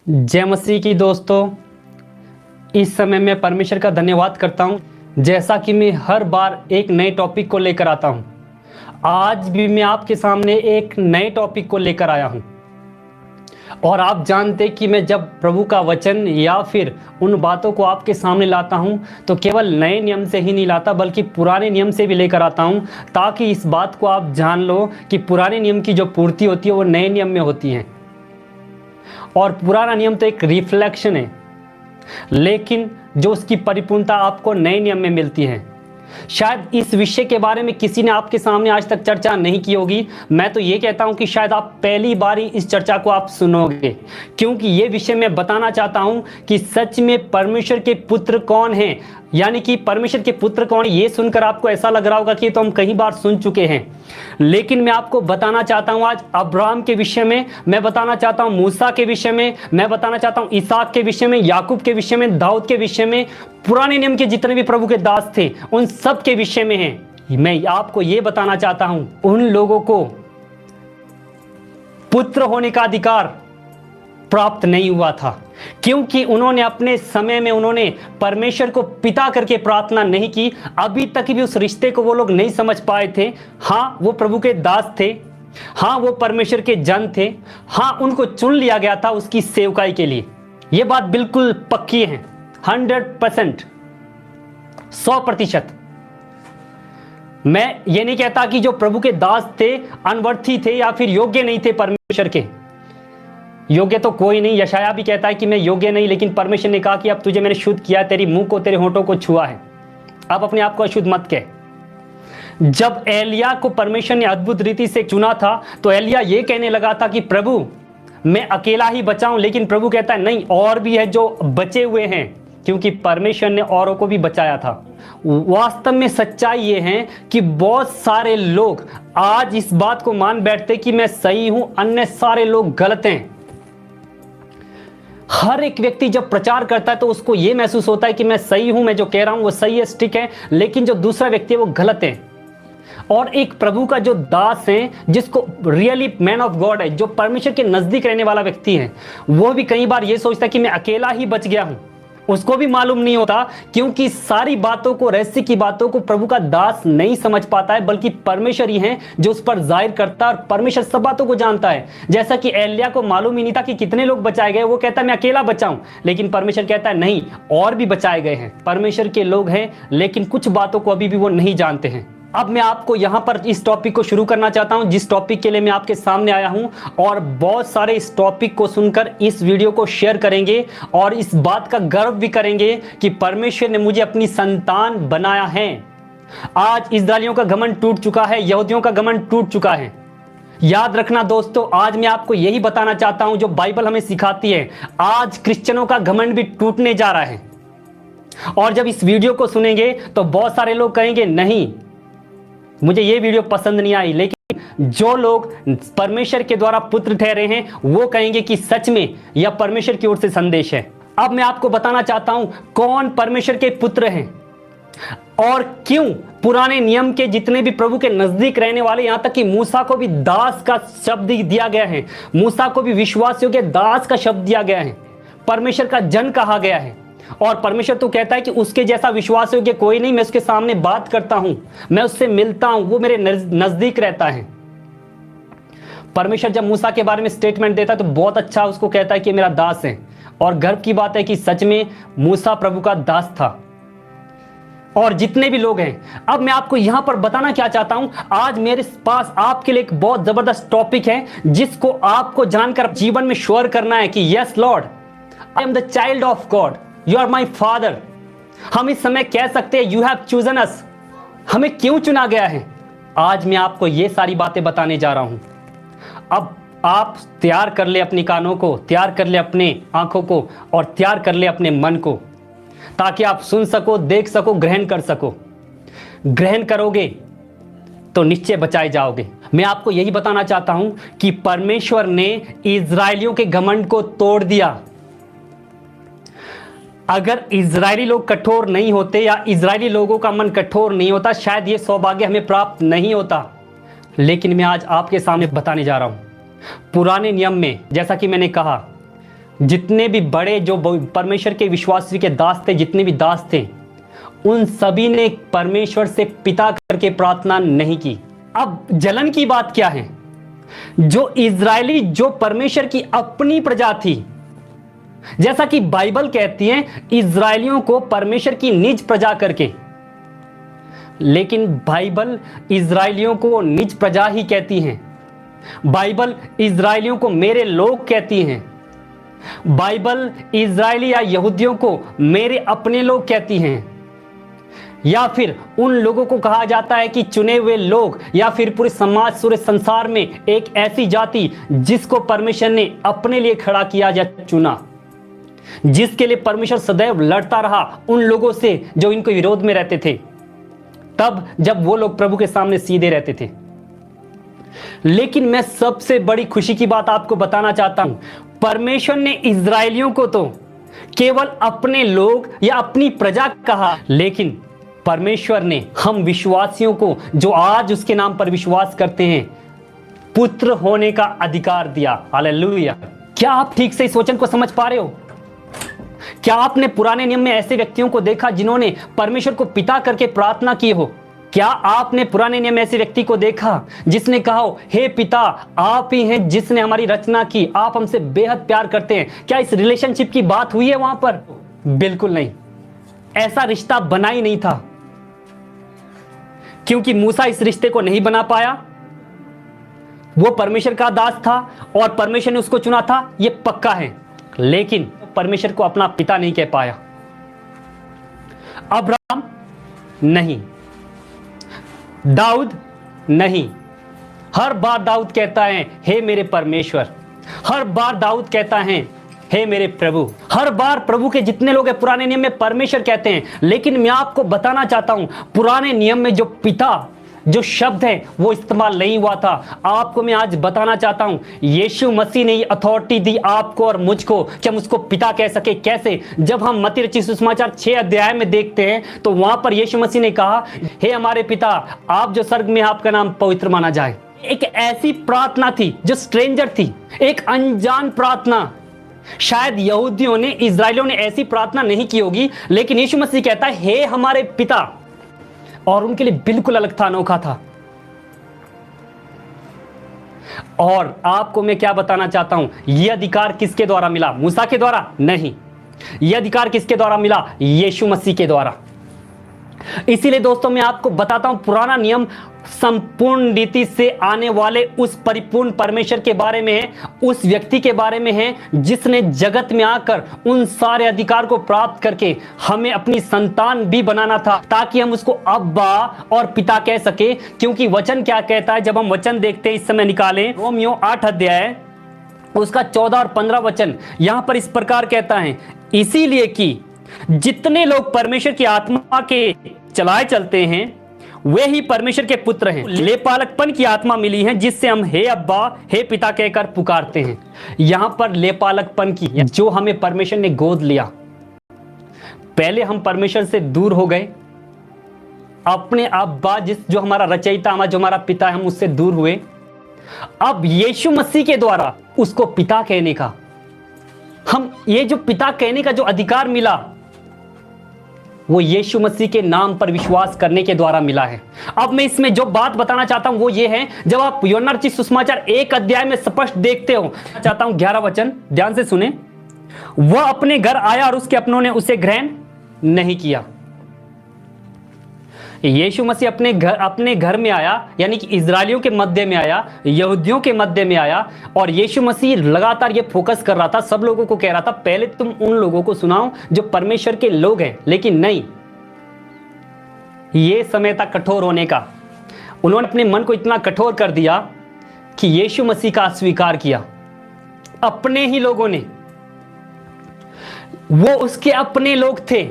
जय मसीह की दोस्तों। इस समय मैं परमेश्वर का धन्यवाद करता हूं, जैसा कि मैं हर बार एक नए टॉपिक को लेकर आता हूं। आज भी मैं आपके सामने एक नए टॉपिक को लेकर आया हूं। और आप जानते कि मैं जब प्रभु का वचन या फिर उन बातों को आपके सामने लाता हूं तो केवल नए नियम से ही नहीं लाता, बल्कि पुराने नियम से भी लेकर आता हूं, ताकि इस बात को आप जान लो कि पुराने नियम की जो पूर्ति होती है वो नए नियम में होती है। और पुराना नियम तो एक रिफ्लेक्शन है, लेकिन जो उसकी परिपूर्णता आपको नए नियम में मिलती है। शायद इस विषय के बारे में किसी ने आपके सामने आज तक चर्चा नहीं की होगी। मैं तो ये कहता हूं कि शायद आप पहली बार ही इस चर्चा को आप सुनोगे, क्योंकि ये विषय मैं बताना चाहता हूं कि सच में परमेश्वर के पुत्र कौन हैं। यानी कि परमेश्वर के पुत्र कौन, ये सुनकर आपको ऐसा लग रहा होगा कि तो हम कई बार सुन चुके हैं, लेकिन मैं आपको बताना चाहता हूं आज अब्राहम के विषय में, मैं बताना चाहता हूं मूसा के विषय में, मैं बताना चाहता हूं इसहाक के विषय में, याकूब के विषय में, दाऊद के विषय में, पुराने नियम के जितने भी प्रभु के दास थे उन सब के विषय में है। मैं आपको यह बताना चाहता हूं उन लोगों को पुत्र होने का अधिकार प्राप्त नहीं हुआ था, क्योंकि उन्होंने अपने समय में उन्होंने परमेश्वर को पिता करके प्रार्थना नहीं की। अभी तक भी उस रिश्ते को वो लोग नहीं समझ पाए थे। हाँ, वो प्रभु के दास थे, हाँ वो परमेश्वर के जन थे, हाँ उनको चुन लिया गया था उसकी सेवकाई के लिए। ये बात बिल्कुल पक्की है, 100%, 100%। मैं ये नहीं कहता कि जो प्रभु के दास थे अनवर्थी थे या फिर योग्य नहीं थे परमेश्वर के। योग्य तो कोई नहीं, यशाया भी कहता है कि मैं योग्य नहीं, लेकिन परमेश्वर ने कहा कि अब तुझे मैंने शुद्ध किया, तेरी मुंह को, तेरे होठों को छुआ है, अब अपने आप को अशुद्ध मत कह। जब एलिया को परमेश्वर ने अद्भुत रीति से चुना था तो एलिया ये कहने लगा था कि प्रभु मैं अकेला ही बचाऊं, लेकिन प्रभु कहता है नहीं, और भी है जो बचे हुए हैं, क्योंकि परमेश्वर ने औरों को भी बचाया था। वास्तव में सच्चाई ये है कि बहुत सारे लोग आज इस बात को मान बैठते कि मैं सही हूं, अन्य सारे लोग गलत हैं। हर एक व्यक्ति जब प्रचार करता है तो उसको यह महसूस होता है कि मैं सही हूं, मैं जो कह रहा हूं वो सही है, स्टिक है, लेकिन जो दूसरा व्यक्ति है वो गलत है। और एक प्रभु का जो दास है, जिसको रियली मैन ऑफ गॉड है, जो परमेश्वर के नजदीक रहने वाला व्यक्ति है, वो भी कई बार ये सोचता है कि मैं अकेला ही बच गया हूं। उसको भी मालूम नहीं होता, क्योंकि सारी बातों को, रहस्य की बातों को प्रभु का दास नहीं समझ पाता है, बल्कि परमेश्वर ही है जो उस पर जाहिर करता है, और परमेश्वर सब बातों को जानता है। जैसा कि एलिया को मालूम ही नहीं था कि कितने लोग बचाए गए, वो कहता है मैं अकेला बचाऊं, लेकिन परमेश्वर कहता है नहीं, और भी बचाए गए हैं। परमेश्वर के लोग हैं, लेकिन कुछ बातों को अभी भी वो नहीं जानते हैं। अब मैं आपको यहां पर इस टॉपिक को शुरू करना चाहता हूं, जिस टॉपिक के लिए मैं आपके सामने आया हूं, और बहुत सारे इस टॉपिक को सुनकर इस वीडियो को शेयर करेंगे और इस बात का गर्व भी करेंगे कि परमेश्वर ने मुझे अपनी संतान बनाया है। आज इस्राएलियों का घमंड टूट चुका है, यहूदियों का घमंड टूट चुका है। याद रखना दोस्तों, आज मैं आपको यही बताना चाहता हूं जो बाइबल हमें सिखाती है। आज क्रिश्चियनों का घमंड भी टूटने जा रहा है। और जब इस वीडियो को सुनेंगे तो बहुत सारे लोग कहेंगे नहीं, मुझे ये वीडियो पसंद नहीं आई, लेकिन जो लोग परमेश्वर के द्वारा पुत्र ठहरे हैं वो कहेंगे कि सच में यह परमेश्वर की ओर से संदेश है। अब मैं आपको बताना चाहता हूं कौन परमेश्वर के पुत्र हैं और क्यों पुराने नियम के जितने भी प्रभु के नजदीक रहने वाले, यहां तक कि मूसा को भी दास का शब्द दिया गया है, मूसा को भी विश्वासियों के दास का शब्द दिया गया है, परमेश्वर का जन कहा गया है। और परमेश्वर तो कहता है कि उसके जैसा विश्वास योग्य कोई नहीं, मैं उसके सामने बात करता हूं, मैं उससे मिलता हूं, वो मेरे नजदीक रहता है। परमेश्वर जब मूसा के बारे में स्टेटमेंट देता है तो बहुत अच्छा उसको कहता है कि मेरा दास है, और गर्व की बात है कि सच में मूसा प्रभु का दास था। और जितने भी लोग हैं, अब मैं आपको यहां पर बताना क्या चाहता हूं, आज मेरे पास आपके लिए एक बहुत जबरदस्त टॉपिक है, जिसको आपको जानकर जीवन में श्योर करना है कि yes Lord, I am the child of God, you are my father. हम इस समय कह सकते हैं यू हैव चूजन अस, हमें क्यों चुना गया है। आज मैं आपको ये सारी बातें बताने जा रहा हूं। अब आप तैयार कर ले अपनी कानों को, तैयार कर ले अपने आंखों को, और तैयार कर ले अपने मन को, ताकि आप सुन सको, देख सको, ग्रहण कर सको। ग्रहण करोगे तो निश्चय बचाए जाओगे। मैं आपको यही बताना चाहता हूं कि परमेश्वर ने इजरायलियों के घमंड को तोड़ दिया। अगर इजरायली लोग कठोर नहीं होते या इजरायली लोगों का मन कठोर नहीं होता, शायद ये सौभाग्य हमें प्राप्त नहीं होता। लेकिन मैं आज आपके सामने बताने जा रहा हूं, पुराने नियम में जैसा कि मैंने कहा, जितने भी बड़े जो परमेश्वर के विश्वासी के दास थे, जितने भी दास थे, उन सभी ने परमेश्वर से पिता करके प्रार्थना नहीं की। अब जलन की बात क्या है? जो इजरायली, जो परमेश्वर की अपनी प्रजा थी, जैसा कि बाइबल कहती है इजरायलियों को परमेश्वर की निज प्रजा करके, लेकिन बाइबल इजरायलियों को निज प्रजा ही कहती है। बाइबल इजरायलियों को मेरे लोग कहती हैं। बाइबल इजरायली या यहूदियों को मेरे अपने लोग कहती हैं, या फिर उन लोगों को कहा जाता है कि चुने हुए लोग, या फिर पूरे समाज, पूरे संसार में एक ऐसी जाति जिसको परमेश्वर ने अपने लिए खड़ा किया या चुना, जिसके लिए परमेश्वर सदैव लड़ता रहा उन लोगों से जो इनके विरोध में रहते थे, तब जब वो लोग प्रभु के सामने सीधे रहते थे। लेकिन मैं सबसे बड़ी खुशी की बात आपको बताना चाहता हूं, परमेश्वर ने इजरायलियों को तो केवल अपने लोग या अपनी प्रजा कहा, लेकिन परमेश्वर ने हम विश्वासियों को, जो आज उसके नाम पर विश्वास करते हैं, पुत्र होने का अधिकार दिया। हालेलुया। क्या आप ठीक से इस वचन को समझ पा रहे हो? क्या आपने पुराने नियम में ऐसे व्यक्तियों को देखा जिन्होंने परमेश्वर को पिता करके प्रार्थना की हो? क्या आपने पुराने नियम में ऐसे व्यक्ति को देखा जिसने कहा हो, हे पिता, आप ही हैं जिसने हमारी रचना की, आप हमसे बेहद प्यार करते हैं? क्या इस रिलेशनशिप की बात हुई है वहां पर? बिल्कुल नहीं। ऐसा रिश्ता बना ही नहीं था, क्योंकि मूसा इस रिश्ते को नहीं बना पाया। वो परमेश्वर का दास था और परमेश्वर ने उसको चुना था, ये पक्का है, लेकिन परमेश्वर को अपना पिता नहीं कह पाया। अब्राहम नहीं, दाऊद नहीं। हर बार दाऊद कहता है, हे मेरे परमेश्वर। हर बार दाऊद कहता है, हे मेरे प्रभु। हर बार प्रभु के जितने लोग हैं पुराने नियम में परमेश्वर कहते हैं, लेकिन मैं आपको बताना चाहता हूं पुराने नियम में जो पिता, जो शब्द है, वो इस्तेमाल नहीं हुआ था। आपको मैं आज बताना चाहता हूं, यीशु मसीह ने अथॉरिटी दी आपको और मुझको कि हम उसको पिता कह सके। कैसे? जब हम मत्ती रचित सुसमाचार 6 अध्याय में देखते हैं तो वहां पर यीशु मसीह ने कहा, हे हमारे पिता, आप जो स्वर्ग में, आपका नाम पवित्र माना जाए। एक ऐसी प्रार्थना थी जो स्ट्रेंजर थी, एक अनजान प्रार्थना। शायद यहूदियों ने, इजरायलियों ने ऐसी प्रार्थना नहीं की होगी, लेकिन यीशु मसीह कहता है, हे हमारे पिता, और उनके लिए बिल्कुल अलग था, अनोखा था। और आपको मैं क्या बताना चाहता हूं, यह अधिकार किसके द्वारा मिला? मूसा के द्वारा? नहीं। यह अधिकार किसके द्वारा मिला? यीशु मसीह के द्वारा। इसीलिए दोस्तों मैं आपको बताता हूं, पुराना नियम संपूर्ण रीति से आने वाले उस परिपूर्ण परमेश्वर के बारे में है, उस व्यक्ति के बारे में है जिसने जगत में आकर उन सारे अधिकार को प्राप्त करके हमें अपनी संतान भी बनाना था, ताकि हम उसको अब्बा और पिता कह सके। क्योंकि वचन क्या कहता है, जब हम वचन देखते हैं, इस समय निकालें रोमियो 8 अध्याय उसका 14 और 15 वचन, यहां पर इस प्रकार कहता है, इसीलिए कि जितने लोग परमेश्वर की आत्मा के चलाए चलते हैं वे ही परमेश्वर के पुत्र हैं। लेपालकपन की आत्मा मिली है जिससे हम हे अब्बा, हे पिता कहकर पुकारते हैं। यहां पर लेपालकपन की, जो हमें परमेश्वर ने गोद लिया। पहले हम परमेश्वर से दूर हो गए, अपने अब्बा, जो हमारा रचयिता, जो हमारा पिता है, हम उससे दूर हुए। अब यीशु मसीह के द्वारा उसको पिता कहने का, हम ये जो पिता कहने का जो अधिकार मिला, वो यीशु मसीह के नाम पर विश्वास करने के द्वारा मिला है। अब मैं इसमें जो बात बताना चाहता हूं वो ये है, जब आप यूहन्ना रचित सुसमाचार 1 अध्याय में स्पष्ट देखते हो, चाहता हूं 11 वचन ध्यान से सुने। वह अपने घर आया और उसके अपनों ने उसे ग्रहण नहीं किया। यीशु मसीह अपने घर में आया, यानी कि इजरायलियों के मध्य में आया, यहूदियों के मध्य में आया, और यीशु मसीह लगातार ये फोकस कर रहा था, सब लोगों को कह रहा था, पहले तुम उन लोगों को सुनाओ जो परमेश्वर के लोग हैं। लेकिन नहीं, ये समय था कठोर होने का। उन्होंने अपने मन को इतना कठोर कर दिया कि यीशु मसीह का अस्वीकार किया। अपने ही लोगों ने, वो उसके अपने लोग थे।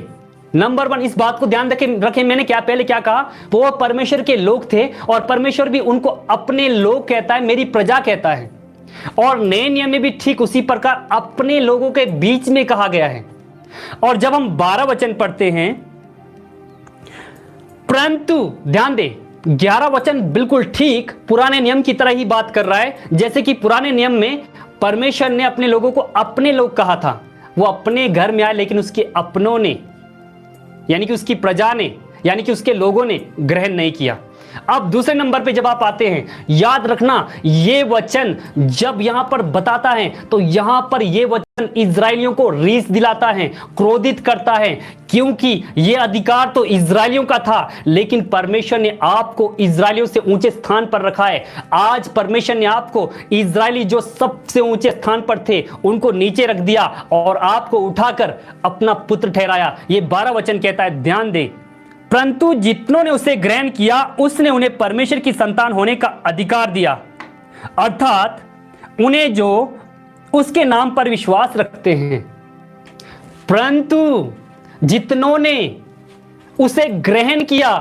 नंबर 1 इस बात को ध्यान रखें, मैंने पहले क्या कहा, वो परमेश्वर के लोग थे और परमेश्वर भी उनको अपने लोग कहता है, मेरी प्रजा कहता है। और नए नियम में भी ठीक उसी प्रकार अपने लोगों के बीच में कहा गया है। और जब हम 12 वचन पढ़ते हैं, परंतु ध्यान दे, 11 वचन बिल्कुल ठीक पुराने नियम की तरह ही बात कर रहा है। जैसे कि पुराने नियम में परमेश्वर ने अपने लोगों को अपने लोग कहा था, वो अपने घर में आए, लेकिन उसके अपनों ने, यानी कि उसकी प्रजा ने, यानी कि उसके लोगों ने ग्रहण नहीं किया। अब दूसरे नंबर पे जब आप आते हैं, याद रखना ये वचन जब यहां पर बताता है तो यहां पर ये वचन इजरायलियों को रीस दिलाता है, क्रोधित करता है, क्योंकि ये अधिकार तो इजरायलियों का था, लेकिन परमेश्वर ने आपको इजरायलियों से ऊंचे स्थान पर रखा है। आज परमेश्वर ने आपको, इजरायली जो सबसे ऊंचे स्थान पर थे, उनको नीचे रख दिया और आपको उठाकर अपना पुत्र ठहराया। ये 12 वचन कहता है, ध्यान दे, परंतु जितनों ने उसे ग्रहण किया उसने उन्हें परमेश्वर की संतान होने का अधिकार दिया, अर्थात उन्हें जो उसके नाम पर विश्वास रखते हैं। परंतु जितनों ने उसे ग्रहण किया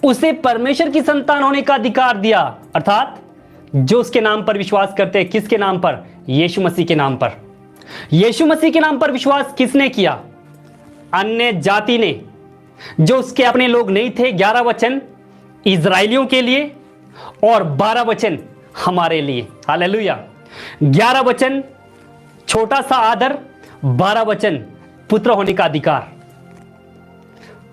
उसे परमेश्वर की संतान होने का अधिकार दिया, अर्थात जो उसके नाम पर विश्वास करते हैं। किसके नाम पर? यीशु मसीह के नाम पर। यीशु मसीह के नाम पर विश्वास किसने किया? अन्य जाति ने, जो उसके अपने लोग नहीं थे। 11 वचन इजरायलियों के लिए और 12 वचन हमारे लिए। हालेलुया। 11 वचन छोटा सा आदर, 12 वचन पुत्र होने का अधिकार।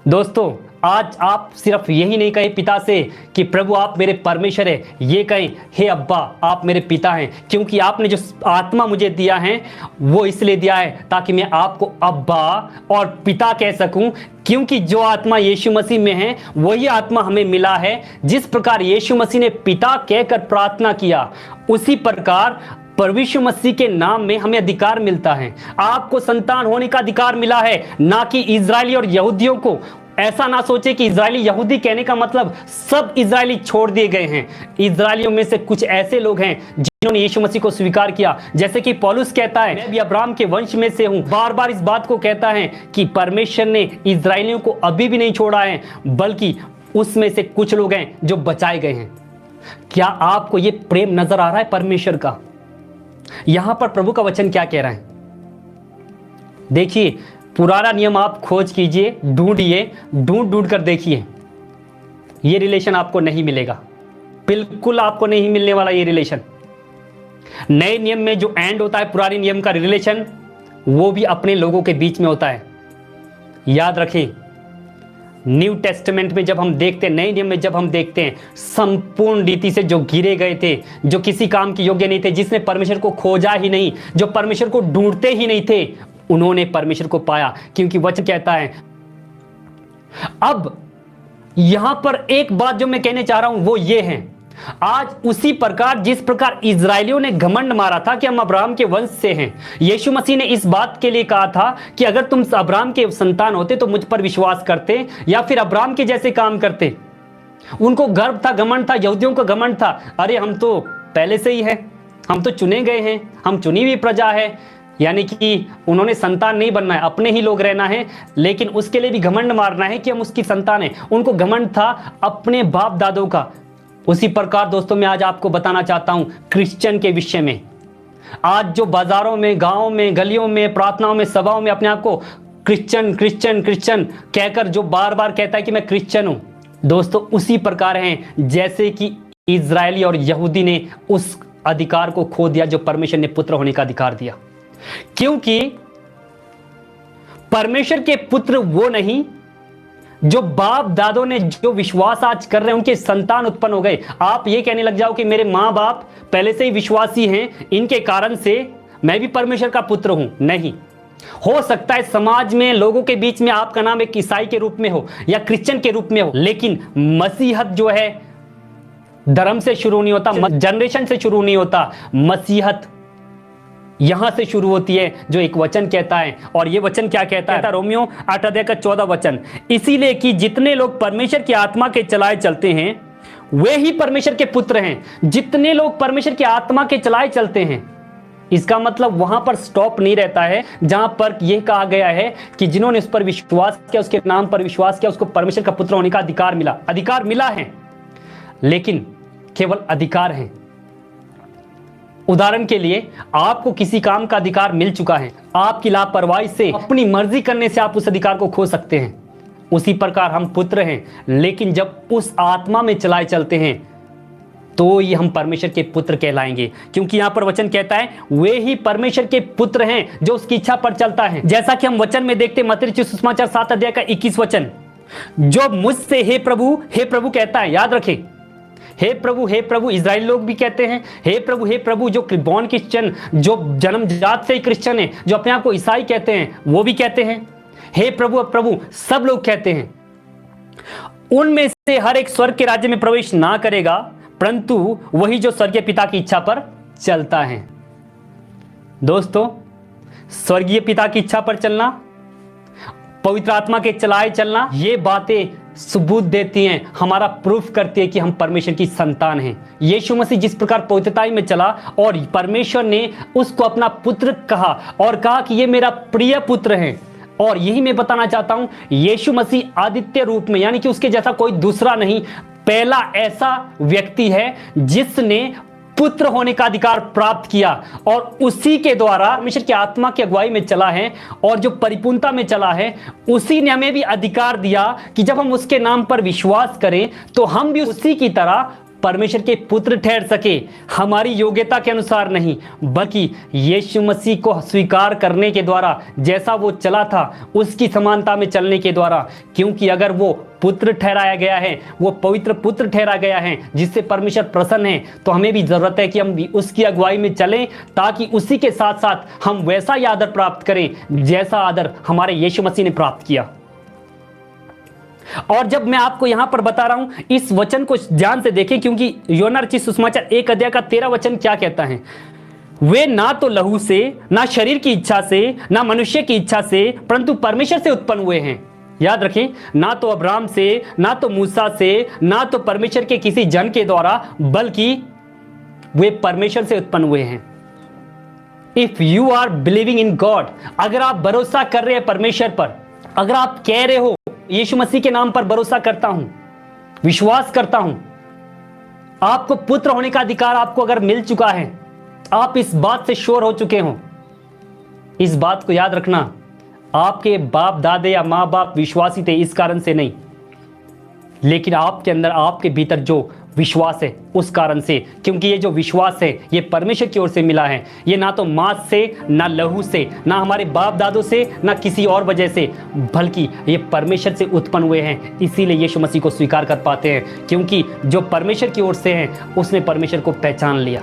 दोस्तों, आज आप सिर्फ यही नहीं कहे पिता से कि प्रभु आप मेरे परमेश्वर है, ये कहें हे अब्बा आप मेरे पिता हैं, क्योंकि आपने जो आत्मा मुझे दिया है वो इसलिए दिया है ताकि मैं आपको अब्बा और पिता कह सकूं, क्योंकि जो आत्मा यीशु मसीह में है वही आत्मा हमें मिला है। जिस प्रकार यीशु मसीह ने पिता कहकर प्रार्थना किया, उसी प्रकार परमेश्वर मसीह के नाम में हमें अधिकार मिलता है। आपको संतान होने का अधिकार मिला है, ना कि इजरायली और यहूदियों को। ऐसा ना सोचे कि इजरायली यहूदी कहने का मतलब सब इजरायली छोड़ दिए गए हैं। इजरायलियों में से कुछ ऐसे लोग हैं जिन्होंने यीशु मसीह को स्वीकार किया, जैसे कि पौलुस कहता है मैं भी अब्राहम के वंश में से हूं। बार बार इस बात को कहता है कि परमेश्वर ने इजरायलियों को अभी भी नहीं छोड़ा है, बल्कि उसमें से कुछ लोग हैं जो बचाए गए हैं। क्या आपको यह प्रेम नजर आ रहा है परमेश्वर का? यहां पर प्रभु का वचन क्या कह रहा है? देखिए, पुराना नियम आप खोज कीजिए, ढूंढिए, ढूंढ कर देखिए, ये रिलेशन आपको नहीं मिलेगा, बिल्कुल आपको नहीं मिलने वाला ये रिलेशन। नए नियम में जो एंड होता है पुराने नियम का रिलेशन, वो भी अपने लोगों के बीच में होता है। याद रखें, न्यू टेस्टामेंट में जब हम देखते हैं, नए नियम में जब हम देखते हैं, संपूर्ण रीति से जो गिरे गए थे, जो किसी काम के योग्य नहीं थे, जिसने परमेश्वर को खोजा ही नहीं, जो परमेश्वर को ढूंढते ही नहीं थे, उन्होंने परमेश्वर को पाया, क्योंकि वचन कहता है। अब यहां पर एक बात जो मैं कहने चाह रहा हूं वो ये है, आज उसी प्रकार जिस प्रकार इजरायलियों ने घमंड मारा था कि हम अब्राहम के वंश से हैं, यीशु मसीह ने इस बात के लिए कहा था कि अगर तुम अब्राहम के संतान होते तो मुझ पर विश्वास करते या फिर अब्राहम के जैसे काम करते। उनको गर्व था, घमंड था, यहूदियों का घमंड था, अरे हम तो पहले से ही है, हम तो चुने गए हैं, हम चुनी हुई प्रजा है। यानी कि उन्होंने संतान नहीं बनना है, अपने ही लोग रहना है, लेकिन उसके लिए भी घमंड मारना है कि हम उसकी संतान है। उनको घमंड था अपने बाप दादों का। उसी प्रकार दोस्तों मैं आज आपको बताना चाहता हूं क्रिश्चियन के विषय में। आज जो बाजारों में, गांवों में, गलियों में, प्रार्थनाओं में, सभाओं में अपने आप को क्रिश्चियन क्रिश्चियन क्रिश्चियन कहकर जो बार बार कहता है कि मैं क्रिश्चियन हूं, दोस्तों उसी प्रकार हैं जैसे कि इजरायली और यहूदी ने उस अधिकार को खो दिया जो परमेश्वर ने पुत्र होने का अधिकार दिया। क्योंकि परमेश्वर के पुत्र वो नहीं जो बाप दादों ने जो विश्वास आज कर रहे हैं उनके संतान उत्पन्न हो गए। आप ये कहने लग जाओ कि मेरे मां बाप पहले से ही विश्वासी हैं, इनके कारण से मैं भी परमेश्वर का पुत्र हूं। नहीं, हो सकता है समाज में, लोगों के बीच में आपका नाम एक ईसाई के रूप में हो या क्रिश्चियन के रूप में हो, लेकिन मसीहत जो है धर्म से शुरू नहीं होता, जनरेशन से शुरू नहीं होता। मसीहत यहां से शुरू होती है जो एक वचन कहता है। और ये वचन क्या कहता है? रोमियो 8 अध्याय का 14 वचन, इसीलिए कि जितने लोग परमेश्वर की आत्मा के चलाए चलते हैं वे ही परमेश्वर के पुत्र हैं। जितने लोग परमेश्वर की आत्मा के चलाए चलते हैं, इसका मतलब वहां पर स्टॉप नहीं रहता है जहां पर यह कहा गया है कि जिन्होंने उस पर विश्वास किया, उसके नाम पर विश्वास किया, उसको परमेश्वर का पुत्र होने का अधिकार मिला। अधिकार मिला है, लेकिन केवल अधिकार है। उदाहरण के लिए, आपको किसी काम का अधिकार मिल चुका है, आपकी लापरवाही से, अपनी मर्जी करने से आप उस अधिकार को खो सकते हैं। उसी प्रकार हम पुत्र हैं, लेकिन जब उस आत्मा में चलाए चलते हैं तो ये हम परमेश्वर के पुत्र कहलाएंगे, क्योंकि यहां पर वचन कहता है वे ही परमेश्वर के पुत्र हैं जो उसकी इच्छा पर चलता है। जैसा कि हम वचन में देखते हैं, मत्ती रचित सुसमाचार 7 अध्याय का 21 वचन, जो मुझसे हे प्रभु कहता है। याद रखें, हे प्रभु इजराइल लोग भी कहते हैं हे प्रभु, जो बॉर्न क्रिश्चियन, जो जन्मजात से ही क्रिश्चियन है, जो अपने आप को ईसाई कहते हैं, वो भी कहते हैं हे प्रभु, सब लोग कहते हैं। उनमें से हर एक स्वर्ग के राज्य में प्रवेश ना करेगा, परंतु वही जो स्वर्गीय पिता की इच्छा पर चलता है। दोस्तों, स्वर्गीय पिता की इच्छा पर चलना, पवित्र आत्मा के चलाए चलना, ये बातें सबूत देती हैं, हमारा प्रूफ करती है कि हम परमेश्वर की संतान हैं। यीशु मसीह जिस प्रकार पवित्रताई में चला और परमेश्वर ने उसको अपना पुत्र कहा और कहा कि ये मेरा प्रिय पुत्र है, और यही मैं बताना चाहता हूं, यीशु मसीह आदित्य रूप में, यानी कि उसके जैसा कोई दूसरा नहीं, पहला ऐसा व्यक्ति है जिसने पुत्र होने का अधिकार प्राप्त किया और उसी के द्वारा परमेश्वर की आत्मा की अगुवाई में चला है और जो परिपूर्णता में चला है, उसी ने हमें भी अधिकार दिया कि जब हम उसके नाम पर विश्वास करें तो हम भी उसी की तरह परमेश्वर के पुत्र ठहर सके, हमारी योग्यता के अनुसार नहीं, बल्कि यीशु मसीह को स्वीकार करने के द्वारा, जैसा वो चला था उसकी समानता में चलने के द्वारा। क्योंकि अगर वो पुत्र ठहराया गया है, वो पवित्र पुत्र ठहरा गया है जिससे परमेश्वर प्रसन्न है, तो हमें भी जरूरत है कि हम भी उसकी अगुवाई में चलें, ताकि उसी के साथ साथ हम वैसा ही आदर प्राप्त करें जैसा आदर हमारे यीशु मसीह ने प्राप्त किया। और जब मैं आपको यहां पर बता रहा हूं, इस वचन को ध्यान से देखें, क्योंकि यूहन्ना रचित सुसमाचार 1 अध्याय का 13 वचन क्या कहता है, वे ना तो लहू से, ना शरीर की इच्छा से, ना मनुष्य की इच्छा से, परंतु परमेश्वर से उत्पन्न हुए हैं। याद रखें, ना तो अब्राहम से, ना तो मूसा से, ना तो परमेश्वर के किसी जन के द्वारा, बल्कि वे परमेश्वर से उत्पन्न हुए हैं। If you are believing in God, अगर आप भरोसा कर रहे हैं परमेश्वर पर, अगर आप कह रहे हो यीशु मसीह के नाम पर भरोसा करता हूं, विश्वास करता हूं, आपको पुत्र होने का अधिकार आपको अगर मिल चुका है, आप इस बात से श्योर हो चुके हो, इस बात को याद रखना, आपके बाप दादे या मां बाप विश्वासी थे इस कारण से नहीं, लेकिन आपके अंदर, आपके भीतर जो विश्वास है उस कारण से, क्योंकि ये जो विश्वास है ये परमेश्वर की ओर से मिला है। ये ना तो मांस से, ना लहू से, ना हमारे बाप दादों से, ना किसी और वजह से, बल्कि ये परमेश्वर से उत्पन्न हुए हैं। इसीलिए यीशु मसीह को स्वीकार कर पाते हैं, क्योंकि जो परमेश्वर की ओर से हैं उसने परमेश्वर को पहचान लिया।